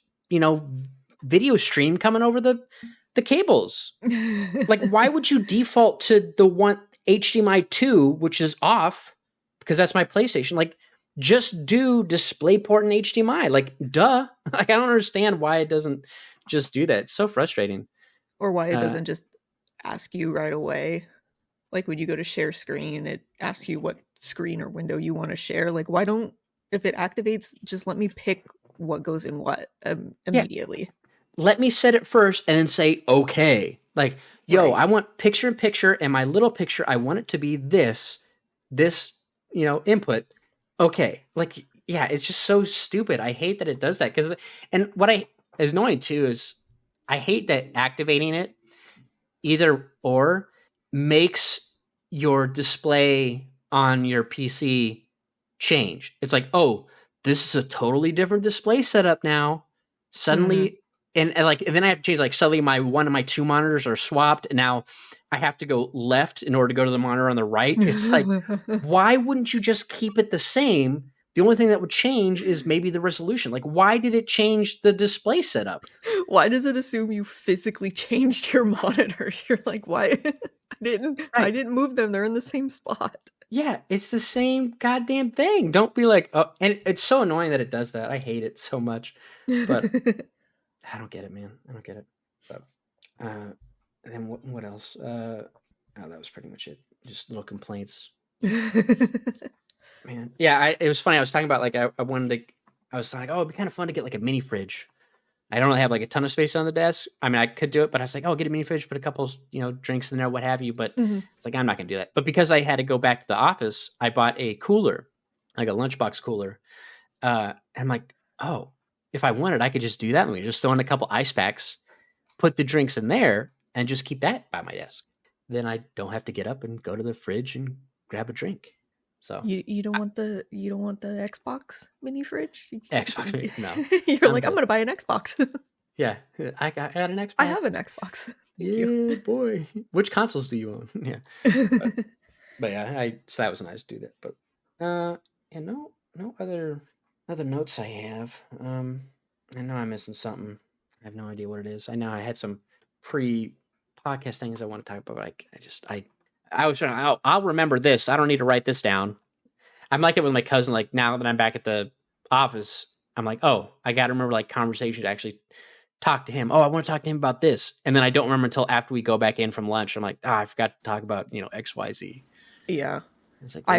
Speaker 1: video stream coming over the cables. Like, why would you default to the one HDMI 2, which is off, because that's my PlayStation? Like, just do DisplayPort and HDMI. Like, duh. Like, I don't understand why it doesn't just do that. It's so frustrating.
Speaker 2: Or why it doesn't just ask you right away. Like, when you go to share screen, it asks you what screen or window you want to share. Like, why don't, if it activates, just let me pick what goes in what immediately.
Speaker 1: Yeah. Let me set it first and then say, okay. Like, yo, right. I want picture in picture, and my little picture, I want it to be this, input. Okay. Like, yeah, it's just so stupid. I hate that it does that. And what is annoying too is I hate that activating it either or makes your display on your PC change. It's like, oh, this is a totally different display setup now. Suddenly, and then I have to change, like, suddenly one of my 2 monitors are swapped, and now I have to go left in order to go to the monitor on the right. It's like, why wouldn't you just keep it the same? The only thing that would change is maybe the resolution. Like, why did it change the display setup?
Speaker 2: Why does it assume you physically changed your monitors? You're like, why? I
Speaker 1: Right.
Speaker 2: didn't move them. They're in the same spot.
Speaker 1: Yeah, it's the same goddamn thing. Don't be like, oh, and it's so annoying that it does that. I hate it so much, but I don't get it, man. I don't get it. But and then what else? Oh, that was pretty much it. Just little complaints, man. Yeah, it was funny. I was talking about like I wanted to. I was like, oh, it'd be kind of fun to get like a mini fridge. I don't really have like a ton of space on the desk. I mean, I could do it, but I was like, oh, get a mini fridge, put a couple, drinks in there, what have you. But it's like, I'm not going to do that. But because I had to go back to the office, I bought a cooler, like a lunchbox cooler. And I'm like, oh, if I wanted, I could just do that. And we just throw in a couple ice packs, put the drinks in there, and just keep that by my desk. Then I don't have to get up and go to the fridge and grab a drink. So
Speaker 2: you don't want the Xbox mini fridge?
Speaker 1: Xbox, no.
Speaker 2: You're like, I'm gonna buy an Xbox.
Speaker 1: Yeah, I got an Xbox.
Speaker 2: I have an Xbox. Thank you.
Speaker 1: Boy. Which consoles do you own? Yeah. But yeah, so that was nice to do that. But and no other notes I have. I know I'm missing something. I have no idea what it is. I know I had some pre-podcast things I want to talk about, but I was trying. I'll remember this. I don't need to write this down. I'm like it with my cousin. Like now that I'm back at the office, I'm like, oh, I got to remember like conversations to actually talk to him. Oh, I want to talk to him about this, and then I don't remember until after we go back in from lunch. I'm like, I forgot to talk about XYZ.
Speaker 2: Yeah,
Speaker 1: it's like,
Speaker 2: I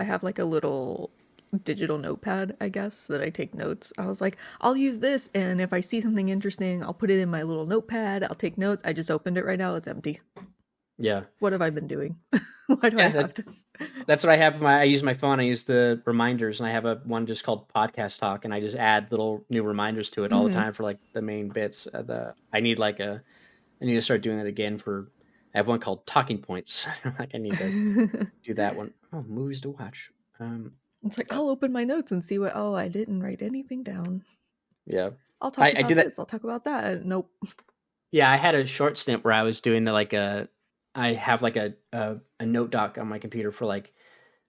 Speaker 2: have like a little digital notepad, I guess, that I take notes. I was like, I'll use this, and if I see something interesting, I'll put it in my little notepad. I'll take notes. I just opened it right now. It's empty.
Speaker 1: Yeah.
Speaker 2: What have I been doing? Why do I have this?
Speaker 1: That's what I have. I use my phone. I use the reminders, and I have one just called Podcast Talk, and I just add little new reminders to it all the time for like the main bits. I need to start doing that again I have one called Talking Points. Like I need to do that one. Oh, movies to watch.
Speaker 2: It's like, I'll open my notes and see I didn't write anything down.
Speaker 1: Yeah.
Speaker 2: I'll talk about this. I'll talk about that. Nope.
Speaker 1: Yeah, I had a short stint where I was doing I have like a note doc on my computer for like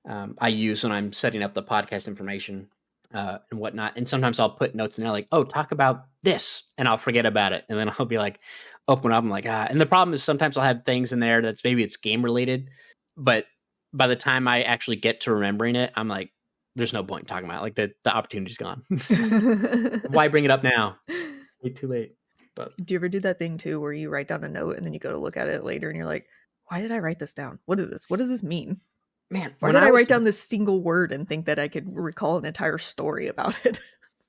Speaker 1: I use when I'm setting up the podcast information and whatnot. And sometimes I'll put notes in there like, oh, talk about this, and I'll forget about it. And then I'll be like, open up. I'm like, And the problem is sometimes I'll have things in there that's maybe it's game related, but by the time I actually get to remembering it, I'm like, there's no point in talking about it. Like the opportunity's gone. Why bring it up now? It's too late. But
Speaker 2: do you ever do that thing too where you write down a note and then you go to look at it later and you're like, why did I write this down? What is this? What does this mean?
Speaker 1: Man,
Speaker 2: why did I write down this single word and think that I could recall an entire story about it?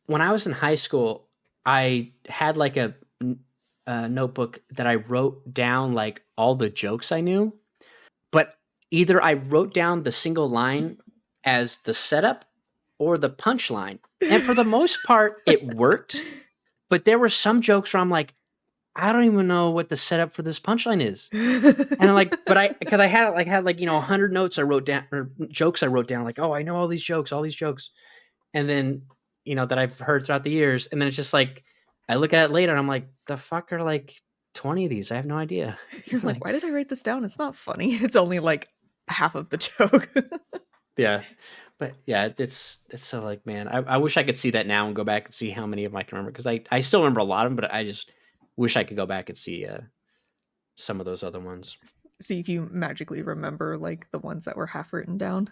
Speaker 1: When I was in high school, I had like a notebook that I wrote down like all the jokes I knew, but either I wrote down the single line as the setup or the punchline. And for the most part, it worked. But there were some jokes where I'm like, I don't even know what the setup for this punchline is. And I'm like, because I had 100 notes I wrote down, or jokes I wrote down, like, oh, I know all these jokes. And then, that I've heard throughout the years. And then it's just like, I look at it later and I'm like, the fuck are like 20 of these? I have no idea.
Speaker 2: You're like, why did I write this down? It's not funny. It's only like half of the joke.
Speaker 1: Yeah. But yeah, it's so like, man, I wish I could see that now and go back and see how many of them I can remember. Because I still remember a lot of them, but I just wish I could go back and see some of those other ones.
Speaker 2: See if you magically remember like the ones that were half written down.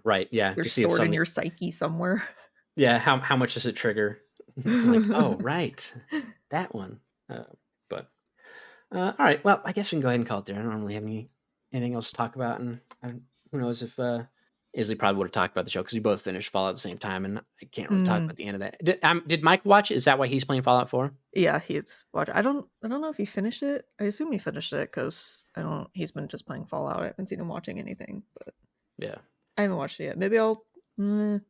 Speaker 1: Right, yeah.
Speaker 2: They're stored in your psyche somewhere.
Speaker 1: Yeah, how much does it trigger? Like, oh, right. That one. But all right, well, I guess we can go ahead and call it there. I don't really have anything else to talk about. And who knows if... Isley probably would have talked about the show because we both finished Fallout at the same time, and I can't really talk about the end of that. Did Mike watch it? Is that why he's playing Fallout 4?
Speaker 2: Yeah, he's watching. I don't know if he finished it. I assume he finished it because he's been just playing Fallout. I haven't seen him watching anything, but
Speaker 1: yeah,
Speaker 2: I haven't watched it yet. Maybe I'll do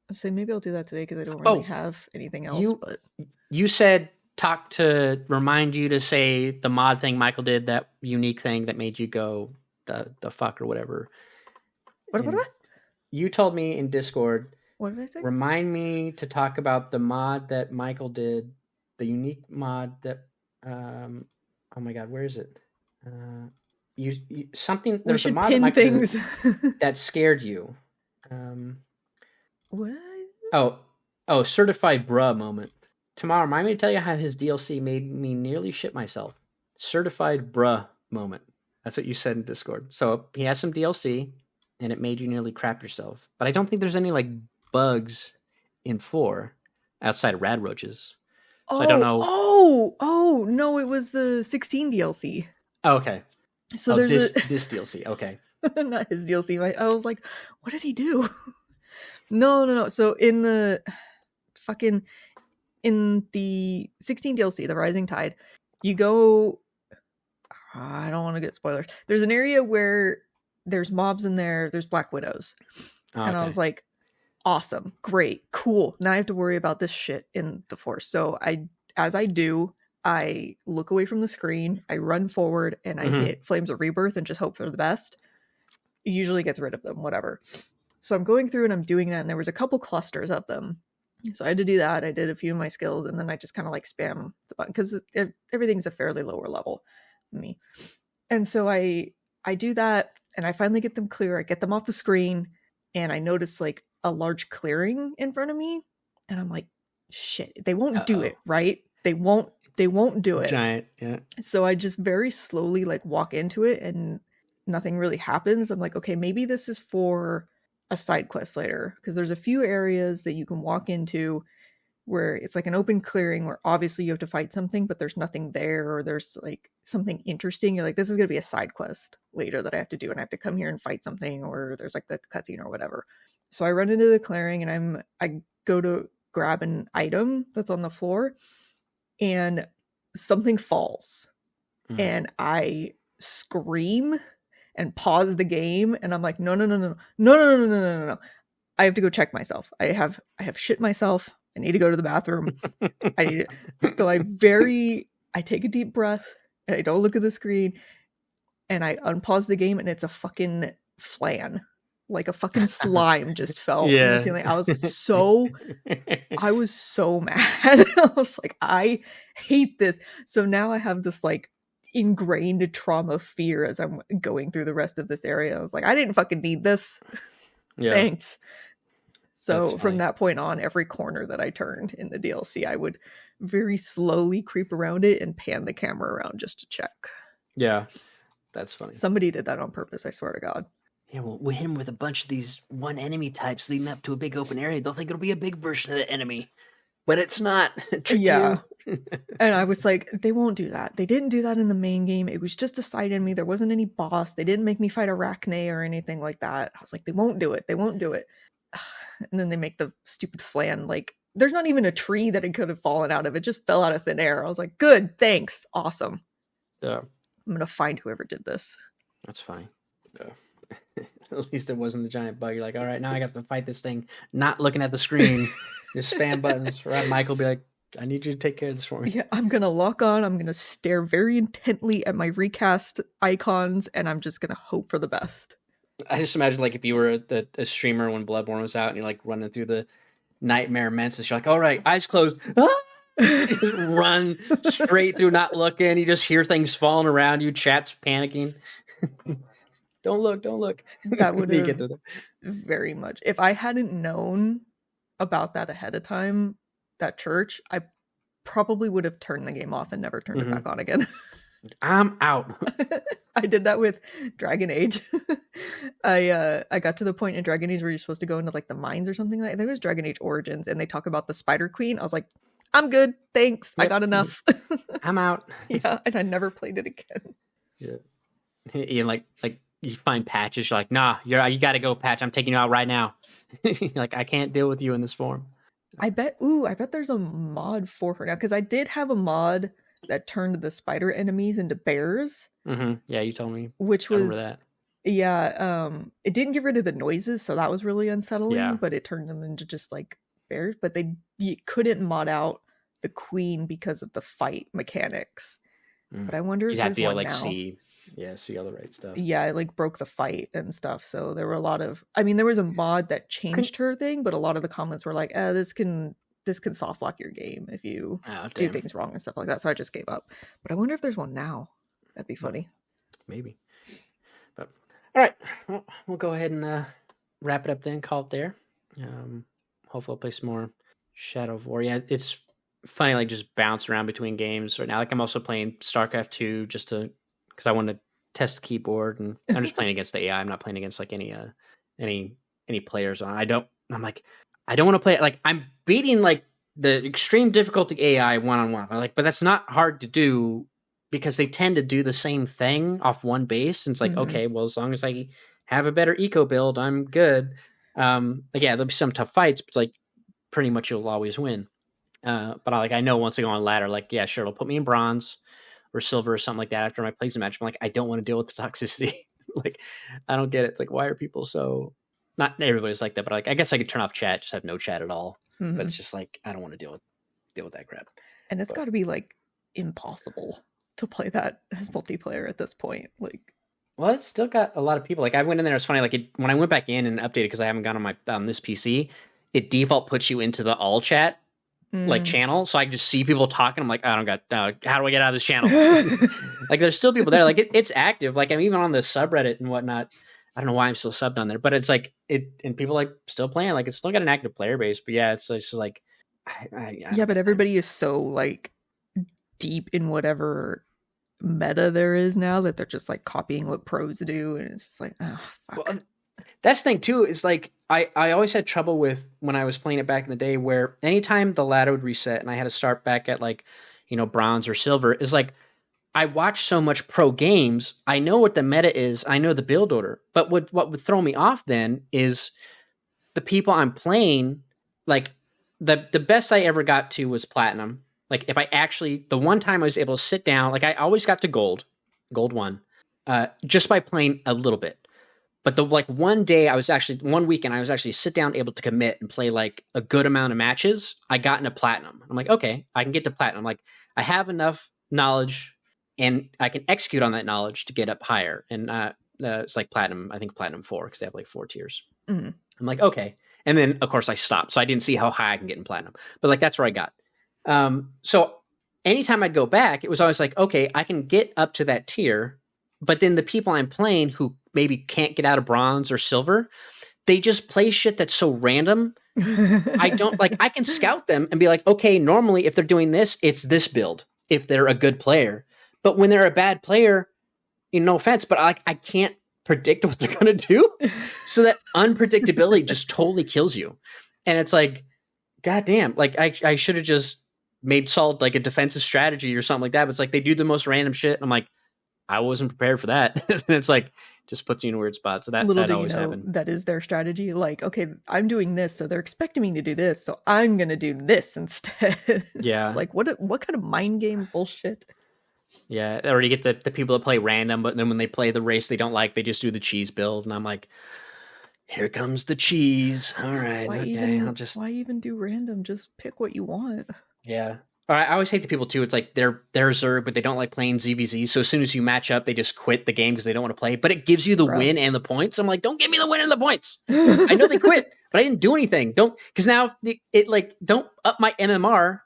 Speaker 2: that today because I don't really have anything else. But
Speaker 1: you said talk to remind you to say the mod thing Michael did, that unique thing that made you go the fuck or whatever.
Speaker 2: What?
Speaker 1: You told me in Discord.
Speaker 2: What did I say?
Speaker 1: Remind me to talk about the mod that Michael did, the unique mod that. Oh my god, where is it? You something.
Speaker 2: We should pin things
Speaker 1: that scared you.
Speaker 2: What?
Speaker 1: Oh, certified bruh moment. Tomorrow, remind me to tell you how his DLC made me nearly shit myself. Certified bruh moment. That's what you said in Discord. So he has some DLC, and it made you nearly crap yourself. But I don't think there's any like bugs in 4 outside of rad roaches. So I don't know.
Speaker 2: Oh, no, it was the 16 DLC.
Speaker 1: Oh, okay.
Speaker 2: So
Speaker 1: Oh,
Speaker 2: there's
Speaker 1: this DLC. Okay.
Speaker 2: not his DLC. I was like, what did he do? No. So in the 16 DLC, the Rising Tide, you go. I don't want to get spoilers. There's an area where there's mobs in there. There's Black Widows, and I was like, awesome, great, cool. Now I have to worry about this shit in the Force. So as I do, I look away from the screen, I run forward, and I hit Flames of Rebirth and just hope for the best. It usually gets rid of them, whatever. So I'm going through and I'm doing that, and there was a couple clusters of them. So I had to do that. I did a few of my skills, and then I just kind of like spam the button because everything's a fairly lower level than me. And so I do that, and I finally get them clear. I get them off the screen, and I notice like a large clearing in front of me, and I'm like, shit, they won't do it, right? They won't do it.
Speaker 1: Giant, yeah.
Speaker 2: So I just very slowly like walk into it, and nothing really happens. I'm like, okay, maybe this is for a side quest later, because there's a few areas that you can walk into where it's like an open clearing where obviously you have to fight something, but there's nothing there, or there's like something interesting. You're like, this is going to be a side quest later that I have to do, and I have to come here and fight something, or there's like the cutscene or whatever. So I run into the clearing, and I go to grab an item that's on the floor, and something falls, and I scream and pause the game, and I'm like, no. I have to go check myself. I have shit myself. I need to go to the bathroom. So I take a deep breath, and I don't look at the screen, and I unpause the game, and it's a fucking flan. Like a fucking slime just fell from the ceiling. I was so mad. I was like, I hate this. So now I have this like ingrained trauma fear as I'm going through the rest of this area. I was like, I didn't fucking need this. Thanks. So from that point on, every corner that I turned in the DLC, I would very slowly creep around it and pan the camera around just to check.
Speaker 1: Yeah, that's funny.
Speaker 2: Somebody did that on purpose, I swear to God.
Speaker 1: Yeah, well, we hit him with a bunch of these one enemy types leading up to a big open area. They'll think it'll be a big version of the enemy, but it's not.
Speaker 2: Yeah. And I was like, they won't do that. They didn't do that in the main game. It was just a side enemy. There wasn't any boss. They didn't make me fight Arachne or anything like that. I was like, they won't do it. They won't do it. And then they make the stupid flan. Like, there's not even a tree that it could have fallen out of. It just fell out of thin air. I was like, good, thanks, awesome.
Speaker 1: Yeah.
Speaker 2: I'm gonna find whoever did this.
Speaker 1: That's fine. Yeah. At least it wasn't the giant bug. You're like, all right, now I got to fight this thing, not looking at the screen, just spam buttons. Right? Michael be like, I need you to take care of this for me.
Speaker 2: Yeah, I'm gonna lock on. I'm gonna stare very intently at my recast icons, and I'm just gonna hope for the best.
Speaker 1: I just imagine like if you were a streamer when Bloodborne was out, and you're like running through the Nightmare Mensis, you're like, all right, eyes closed. Just run straight through, not looking. You just hear things falling around you. Chat's panicking. Don't look.
Speaker 2: That would have very much. If I hadn't known about that ahead of time, that church, I probably would have turned the game off and never turned it back on again.
Speaker 1: I'm out.
Speaker 2: I did that with Dragon Age. I got to the point in Dragon Age where you're supposed to go into like the mines or something like that. There was Dragon Age Origins, and they talk about the Spider Queen. I was like, I'm good, thanks. Yep. I got enough.
Speaker 1: I'm out.
Speaker 2: Yeah, and I never played it again.
Speaker 1: Yeah, and like you find patches. You're like, nah, you got to go, Patch. I'm taking you out right now. Like, I can't deal with you in this form.
Speaker 2: I bet there's a mod for her now, because I did have a mod that turned the spider enemies into bears.
Speaker 1: Mm-hmm. Yeah, you told me.
Speaker 2: Which was that. Yeah, it didn't get rid of the noises, so that was really unsettling. Yeah. But it turned them into just like bears. But you couldn't mod out the queen because of the fight mechanics. But I wonder if there's one now.
Speaker 1: See all the right stuff.
Speaker 2: Yeah, it like broke the fight and stuff. So there were a lot of. I mean, there was a mod that changed her thing, but a lot of the comments were like, this can soft lock your game if you do things wrong and stuff like that. So I just gave up. But I wonder if there's one now. That'd be funny.
Speaker 1: Maybe. But all right, well, we'll go ahead and wrap it up then. Call it there. Hopefully I'll play some more Shadow of War. Yeah, it's funny, like just bounce around between games right now. Like I'm also playing StarCraft 2 just because I want to test the keyboard, and I'm just playing against the AI. I'm not playing against like any players on. I'm like, I don't want to play it. Like I'm beating like the extreme difficulty AI one-on-one. I'm like, but that's not hard to do because they tend to do the same thing off one base. And it's like, okay, well, as long as I have a better eco build, I'm good. Like, yeah, there'll be some tough fights, but it's like pretty much you'll always win. But I know once I go on ladder, like, yeah, sure, it'll put me in bronze or silver or something like that after my plays match. I'm like, I don't want to deal with the toxicity. Like, I don't get it. It's like, why are people so... Not everybody's like that, but like, I guess I could turn off chat, just have no chat at all. But it's just like, I don't want to deal with that crap.
Speaker 2: And it's got to be like impossible to play that as multiplayer at this point. Like,
Speaker 1: well, it's still got a lot of people. Like I went in there, it's funny. Like when I went back in and updated, because I haven't gone on this PC, it default puts you into the all chat like channel, so I can just see people talking. I'm like, I don't got. How do I get out of this channel? Like there's still people there. Like it's active. Like I'm even on the subreddit and whatnot. I don't know why I'm still subbed on there, but it's like and people like still playing. Like it's still got an active player base. But yeah, it's just like,
Speaker 2: yeah, but everybody is so like deep in whatever meta there is now that they're just like copying what pros do, and it's just like, oh fuck.
Speaker 1: Well, that's the thing too, is like I always had trouble with when I was playing it back in the day, where anytime the ladder would reset and I had to start back at like, bronze or silver, is like I watch so much pro games, I know what the meta is, I know the build order. But what would throw me off then is the people I'm playing, like the best I ever got to was platinum. Like if I actually, the one time I was able to sit down, like I always got to gold 1, just by playing a little bit. But the like one weekend I was actually sit down, able to commit and play like a good amount of matches. I got into platinum. I'm like, okay, I can get to platinum. Like I have enough knowledge and I can execute on that knowledge to get up higher. And it's like platinum, I think platinum 4, because they have like 4 tiers. I'm like, okay. And then of course I stopped. So I didn't see how high I can get in platinum, but like, that's where I got. So anytime I'd go back, it was always like, okay, I can get up to that tier, but then the people I'm playing who maybe can't get out of bronze or silver, they just play shit that's so random. I don't like, I can scout them and be like, okay, normally if they're doing this, it's this build if they're a good player. But when they're a bad player, no offense, but I can't predict what they're going to do. So that unpredictability just totally kills you. And it's like, goddamn, like I should have just made solid like a defensive strategy or something like that. But it's like they do the most random shit. And I'm like, I wasn't prepared for that. And it's like, just puts you in a weird spot. So that always happened.
Speaker 2: That is their strategy. Like, okay, I'm doing this, so they're expecting me to do this, so I'm going to do this instead.
Speaker 1: Yeah.
Speaker 2: It's like, what kind of mind game bullshit?
Speaker 1: Yeah, or you get the people that play random, but then when they play the race they don't like, they just do the cheese build. And I'm like, here comes the cheese. All right,
Speaker 2: why even do random? Just pick what you want.
Speaker 1: Yeah. All right, I always hate the people too. It's like they're Zerg, but they don't like playing ZVZ. So as soon as you match up, they just quit the game because they don't want to play. But it gives you the win and the points. I'm like, don't give me the win and the points. I know they quit, but I didn't do anything. Because now it like don't up my MMR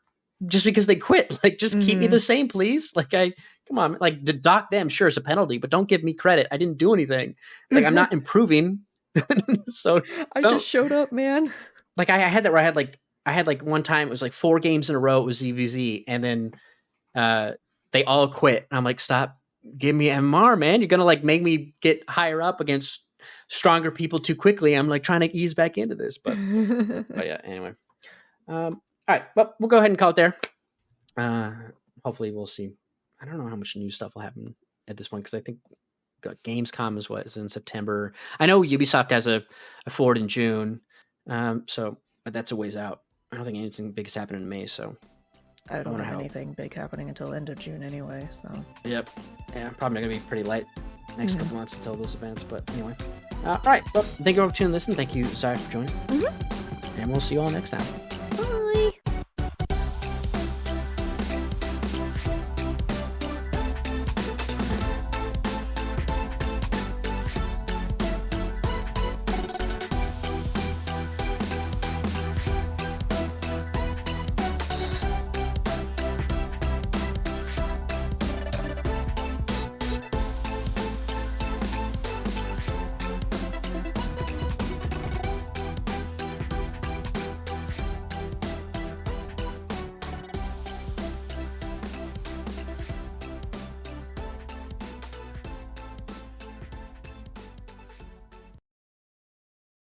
Speaker 1: just because they quit. Like just keep me the same, please. Like come on, like to dock them, sure, it's a penalty, but don't give me credit. I didn't do anything. Like I'm not improving. So
Speaker 2: I just showed up, man.
Speaker 1: Like I had that where I had like one time it was like 4 games in a row it was ZVZ, and then they all quit. I'm like, stop, give me MR, man. You're gonna like make me get higher up against stronger people too quickly. I'm like trying to ease back into this, but yeah. Anyway, all right, well, we'll go ahead and call it there. Hopefully, we'll see. I don't know how much new stuff will happen at this point because I think Gamescom is in September. I know Ubisoft has a forward in June, so but that's a ways out. I don't think anything big is happening in May, so
Speaker 2: I don't have anything big happening until end of June anyway. So
Speaker 1: yep, yeah, probably gonna be pretty light next couple months until those events. But anyway, all right. Well, thank you all for tuning in. Listen, thank you, Zaya, for joining, and we'll see you all next time.